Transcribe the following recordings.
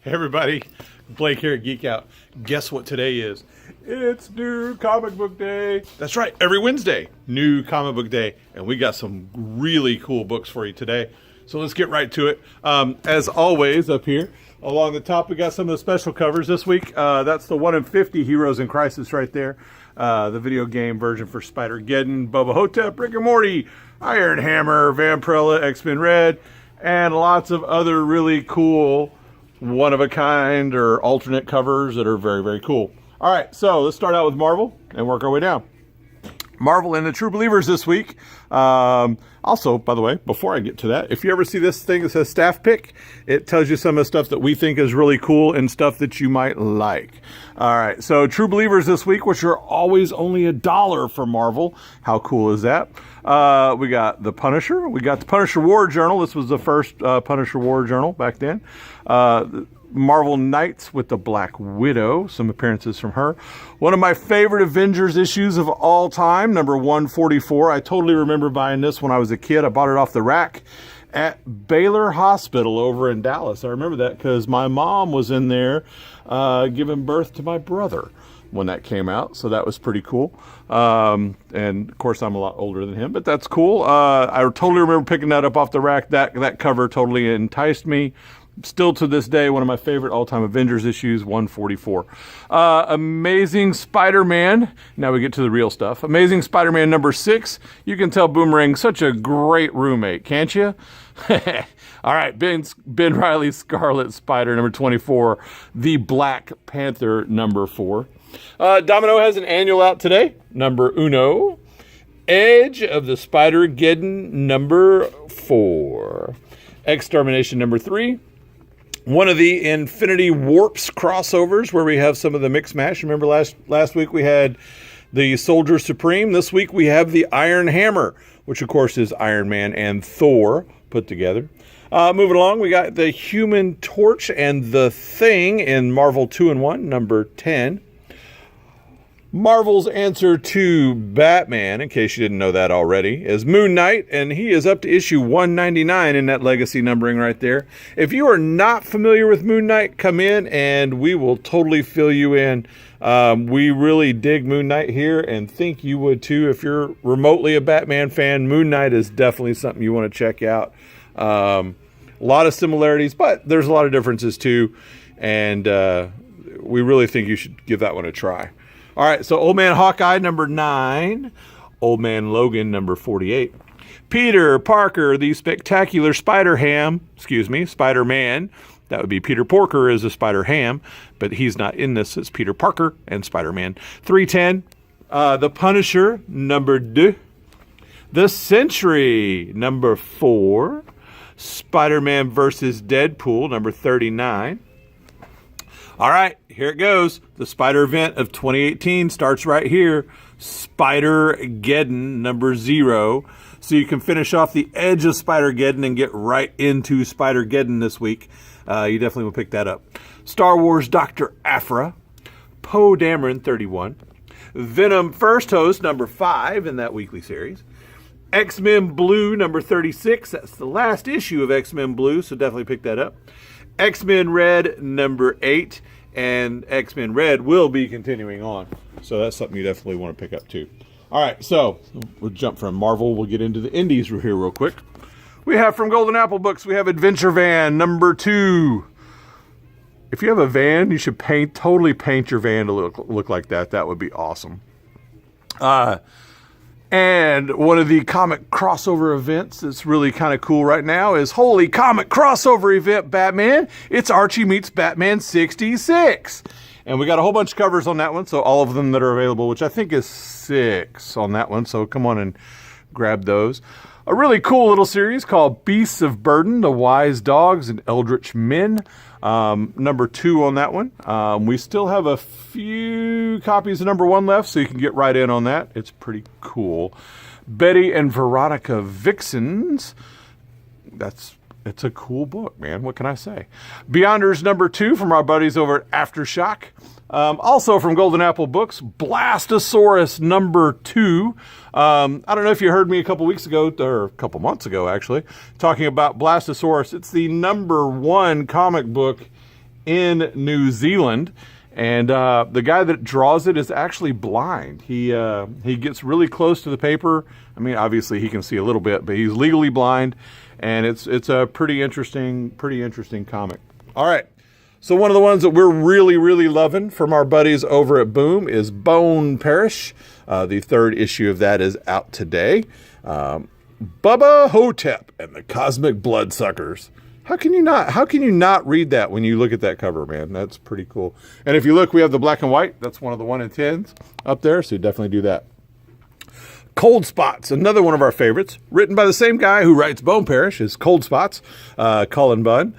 Hey everybody, Blake here at Geek Out. Guess what today is? It's New Comic Book Day. That's right, every Wednesday, New Comic Book Day. And we got some really cool books for you today. So let's get right to it. As always, up here, along the top, we got some of the special covers this week. That's the 1 in 50 Heroes in Crisis right there. The video game version for Spider-Geddon, Bubba Hotep, Rick and Morty, Iron Hammer, Vampirella, X-Men Red, and lots of other really cool one-of-a-kind or alternate covers that are very, very cool. All right, so let's start out with Marvel and work our way down. Marvel and the True Believers this week. Also, by the way, before I get to that, if you ever see this thing that says staff pick, it tells you some of the stuff that we think is really cool and stuff that you might like. All right, so True Believers this week, which are always only $1 for Marvel. How cool is that? We got The Punisher. We got the Punisher War Journal. This was the first Punisher War Journal back then. Marvel Knights with the Black Widow, some appearances from her. One of my favorite Avengers issues of all time, number 144. I totally remember buying this when I was a kid. I bought it off the rack at Baylor Hospital over in Dallas. I remember that because my mom was in there giving birth to my brother when that came out, so that was pretty cool. And of course I'm a lot older than him, but that's cool. I totally remember picking that up off the rack. That cover totally enticed me. Still to this day, one of my favorite all-time Avengers issues, 144. Amazing Spider-Man. Now we get to the real stuff. Amazing Spider-Man number 6. You can tell Boomerang's such a great roommate, can't you? All right, Ben Reilly's Scarlet Spider number 24. The Black Panther number 4. Domino has an annual out today, number uno. Edge of the Spider-Geddon number 4. Extermination number 3. One of the Infinity Warps crossovers where we have some of the mix mash. Remember last week we had the Soldier Supreme. This week we have the Iron Hammer, which of course is Iron Man and Thor put together. Moving along, we got the Human Torch and the Thing in Marvel 2-in-1, number 10. Marvel's answer to Batman, in case you didn't know that already, is Moon Knight, and he is up to issue 199 in that legacy numbering right there. If you are not familiar with Moon Knight, come in and we will totally fill you in. We really dig Moon Knight here and think you would too. If you're remotely a Batman fan, Moon Knight is definitely something you want to check out. A lot of similarities, but there's a lot of differences too, and we really think you should give that one a try. All right, so Old Man Hawkeye, number 9. Old Man Logan, number 48. Peter Parker, the Spectacular Spider-Man. That would be Peter Porker as a Spider-Ham, but he's not in this. It's Peter Parker and Spider-Man. 310. The Punisher, number 2. The Sentry, number 4. Spider-Man versus Deadpool, number 39. All right, here it goes. The Spider event of 2018 starts right here. Spider-Geddon number 0. So you can finish off the edge of Spider-Geddon and get right into Spider-Geddon this week. You definitely will pick that up. Star Wars Dr. Aphra. Poe Dameron 31. Venom First Host number 5 in that weekly series. X-Men Blue number 36. That's the last issue of X-Men Blue, so definitely pick that up. X-Men Red number 8, and X-Men Red will be continuing on. So that's something you definitely want to pick up too. All right, so we'll jump from Marvel. We'll get into the indies here real quick. We have from Golden Apple Books, we have Adventure Van number 2. If you have a van, you should totally paint your van to look like that. That would be awesome. And one of the comic crossover events that's really kind of cool right now is Holy Comic Crossover Event Batman. It's Archie meets Batman 66. And we got a whole bunch of covers on that one, so all of them that are available, which I think is 6 on that one. So come on and grab those. A really cool little series called Beasts of Burden, The Wise Dogs and Eldritch Men. Number 2 on that one. We still have a few copies of number 1 left, so you can get right in on that. It's pretty cool. Betty and Veronica Vixens. It's a cool book, man. What can I say? Beyonders number 2 from our buddies over at Aftershock. Also from Golden Apple Books, Blastosaurus number 2. I don't know if you heard me a couple weeks ago, or a couple months ago actually, talking about Blastosaurus. It's the number 1 comic book in New Zealand. And the guy that draws it is actually blind. He gets really close to the paper. I mean, obviously he can see a little bit, but he's legally blind, and it's a pretty interesting comic. All right. So one of the ones that we're really, really loving from our buddies over at Boom is Bone Parish. The third issue of that is out today. Bubba Hotep and the Cosmic Bloodsuckers. How can you not read that when you look at that cover, man? That's pretty cool. And if you look, we have the black and white. That's one of the 1 in 10s up there, so you definitely do that. Cold Spots, another one of our favorites, written by the same guy who writes Bone Parish, is Cold Spots, Cullen Bunn.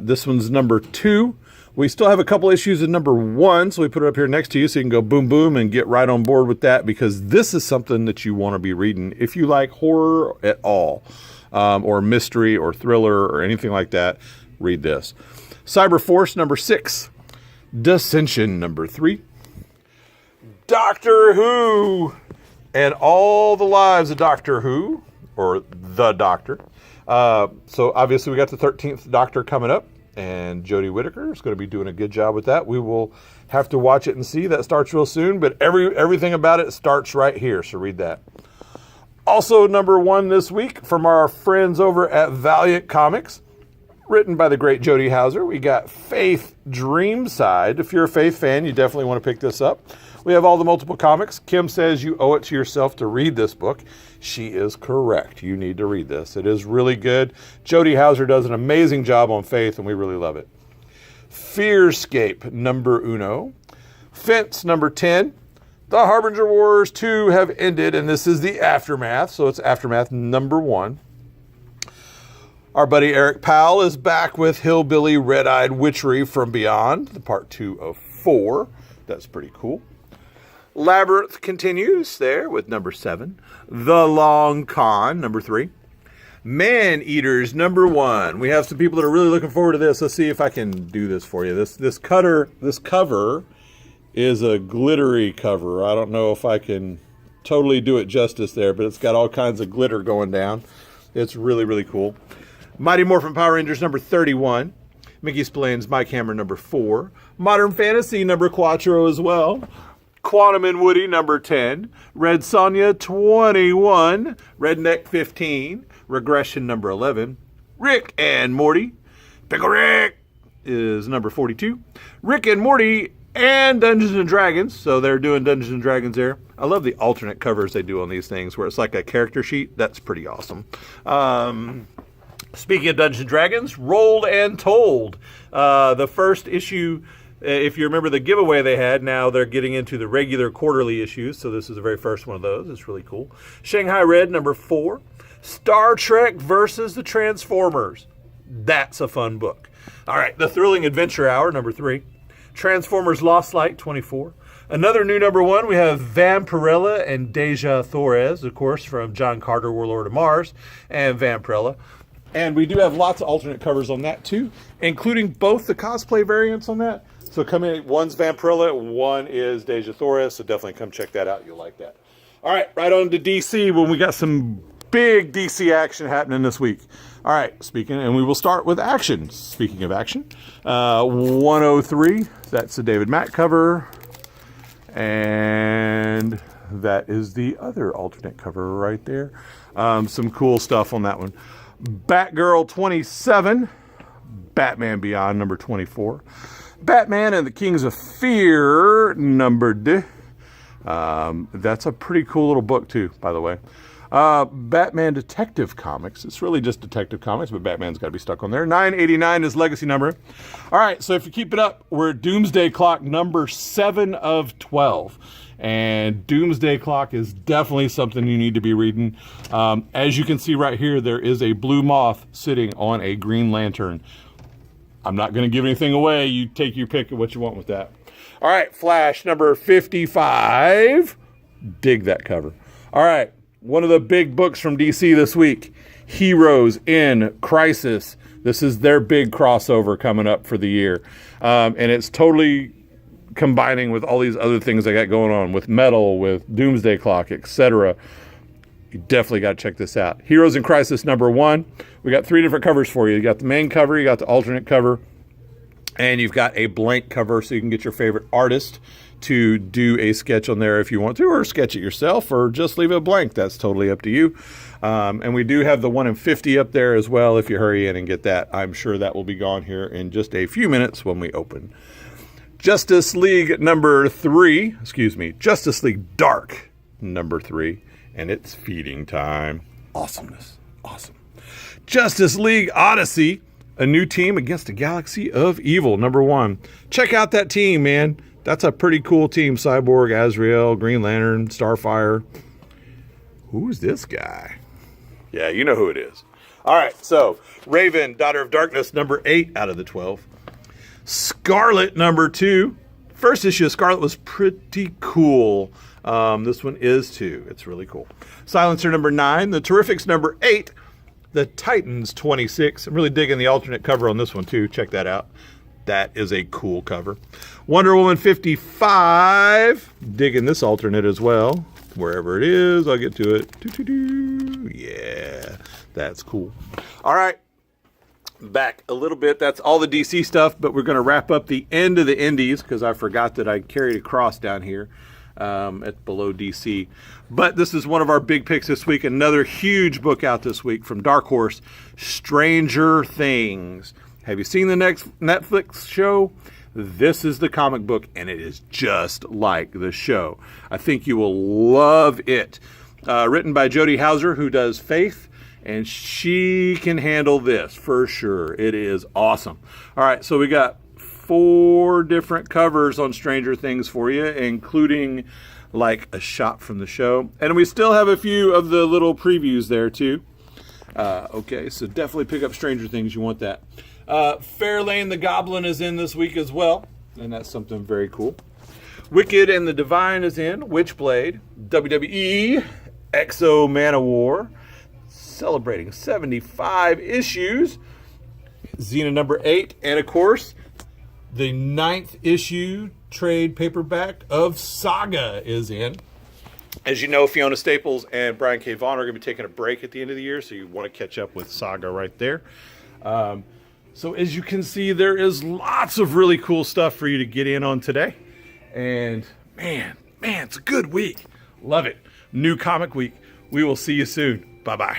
This one's number 2. We still have a couple issues in number 1, so we put it up here next to you so you can go boom, boom, and get right on board with that, because this is something that you want to be reading if you like horror at all, or mystery or thriller or anything like that. Read this. Cyber Force, number 6. Dissension, number 3. Doctor Who and All the Lives of Doctor Who, or The Doctor. So obviously we got the 13th Doctor coming up, and Jodie Whittaker is going to be doing a good job with that. We will have to watch it and see. That starts real soon, but everything about it starts right here, so read that. Also number 1 this week from our friends over at Valiant Comics, written by the great Jody Houser. We got Faith Dreamside. If you're a Faith fan, you definitely want to pick this up. We have all the multiple comics. Kim says you owe it to yourself to read this book. She is correct. You need to read this. It is really good. Jody Houser does an amazing job on Faith, and we really love it. Fearscape, number 1. Fence, number 10. The Harbinger Wars 2 have ended, and this is the Aftermath, so it's Aftermath number 1. Our buddy Eric Powell is back with Hillbilly Red-Eyed Witchery from Beyond, the part 2 of 4. That's pretty cool. Labyrinth continues there with number 7. The Long Con, number 3. Man Eaters, number 1. We have some people that are really looking forward to this. Let's see if I can do this for you. This cover is a glittery cover. I don't know if I can totally do it justice there, but it's got all kinds of glitter going down. It's really, really cool. Mighty Morphin Power Rangers, number 31. Mickey Spillane's Mike Hammer, number 4. Modern Fantasy, number 4 as well. Quantum and Woody, number 10. Red Sonja, 21. Redneck, 15. Regression, number 11. Rick and Morty. Pickle Rick is number 42. Rick and Morty and Dungeons and Dragons. So they're doing Dungeons and Dragons there. I love the alternate covers they do on these things where it's like a character sheet. That's pretty awesome. Speaking of Dungeons and Dragons, Rolled and Told. The first issue, if you remember the giveaway they had, now they're getting into the regular quarterly issues, so this is the very first one of those. It's really cool. Shanghai Red, number 4. Star Trek versus the Transformers. That's a fun book. All right, The Thrilling Adventure Hour, number 3. Transformers Lost Light, 24. Another new number 1, we have Vampirella and Deja Torres, of course, from John Carter, Warlord of Mars, and Vampirella. And we do have lots of alternate covers on that, too, including both the cosplay variants on that. So come in, one's Vampirella, one is Deja Torres, so definitely come check that out. You'll like that. All right, right on to DC when we got some big DC action happening this week. All right, and we will start with action. Speaking of action, 103, that's the David Mack cover. And that is the other alternate cover right there. Some cool stuff on that one. Batgirl 27, Batman Beyond number 24, Batman and the Kings of Fear numbered. That's a pretty cool little book too, by the way. Batman Detective Comics. It's really just Detective Comics, but Batman's got to be stuck on there. 989 is legacy number. All right, so if you keep it up, we're at Doomsday Clock number 7 of 12. And Doomsday Clock is definitely something you need to be reading. As you can see right here, there is a blue moth sitting on a Green Lantern. I'm not going to give anything away. You take your pick of what you want with that. All right, Flash number 55. Dig that cover. All right, one of the big books from DC this week, Heroes in Crisis. This is their big crossover coming up for the year. And it's totally combining with all these other things they got going on with Metal, with Doomsday Clock, etc. You definitely got to check this out. Heroes in Crisis number 1. We got 3 different covers for you. You got the main cover, you got the alternate cover, And you've got a blank cover so you can get your favorite artist to do a sketch on there if you want to, or sketch it yourself, or just leave it blank. That's totally up to you. And we do have the 1 in 50 up there as well. If you hurry in and get that, I'm sure that will be gone here in just a few minutes when we open. Justice League number 3, Justice League Dark number 3, and it's feeding time. Awesomeness. Awesome. Justice League Odyssey, a new team against a galaxy of evil, number 1. Check out that team, man. That's a pretty cool team. Cyborg, Azrael, Green Lantern, Starfire. Who's this guy? Yeah, you know who it is. All right, so Raven, Daughter of Darkness, number 8 out of the 12. Scarlet, number 2. First issue of Scarlet was pretty cool. This one is too. It's really cool. Silencer, number 9. The Terrifics, number 8. The Titans, 26. I'm really digging the alternate cover on this one too. Check that out. That is a cool cover. Wonder Woman 55. Digging this alternate as well. Wherever it is, I'll get to it. Yeah, that's cool. All right. Back a little bit. That's all the DC stuff, but we're going to wrap up the end of the indies because I forgot that I carried a cross down here at below DC. But this is one of our big picks this week. Another huge book out this week from Dark Horse, Stranger Things. Have you seen the next Netflix show? This is the comic book, and it is just like the show. I think you will love it. Written by Jody Houser, who does Faith, and she can handle this for sure. It is awesome. All right, so we got 4 different covers on Stranger Things for you, including like a shot from the show. And we still have a few of the little previews there too. Okay, so definitely pick up Stranger Things. You want that. Fairlane the Goblin is in this week as well, and that's something very cool. Wicked and the Divine is in. Witchblade, WWE, Exo Manowar, celebrating 75 issues. Xena number 8, and of course, the 9th issue trade paperback of Saga is in. As you know, Fiona Staples and Brian K. Vaughan are going to be taking a break at the end of the year, so you want to catch up with Saga right there. So as you can see, there is lots of really cool stuff for you to get in on today. And man, it's a good week. Love it. New comic week. We will see you soon. Bye-bye.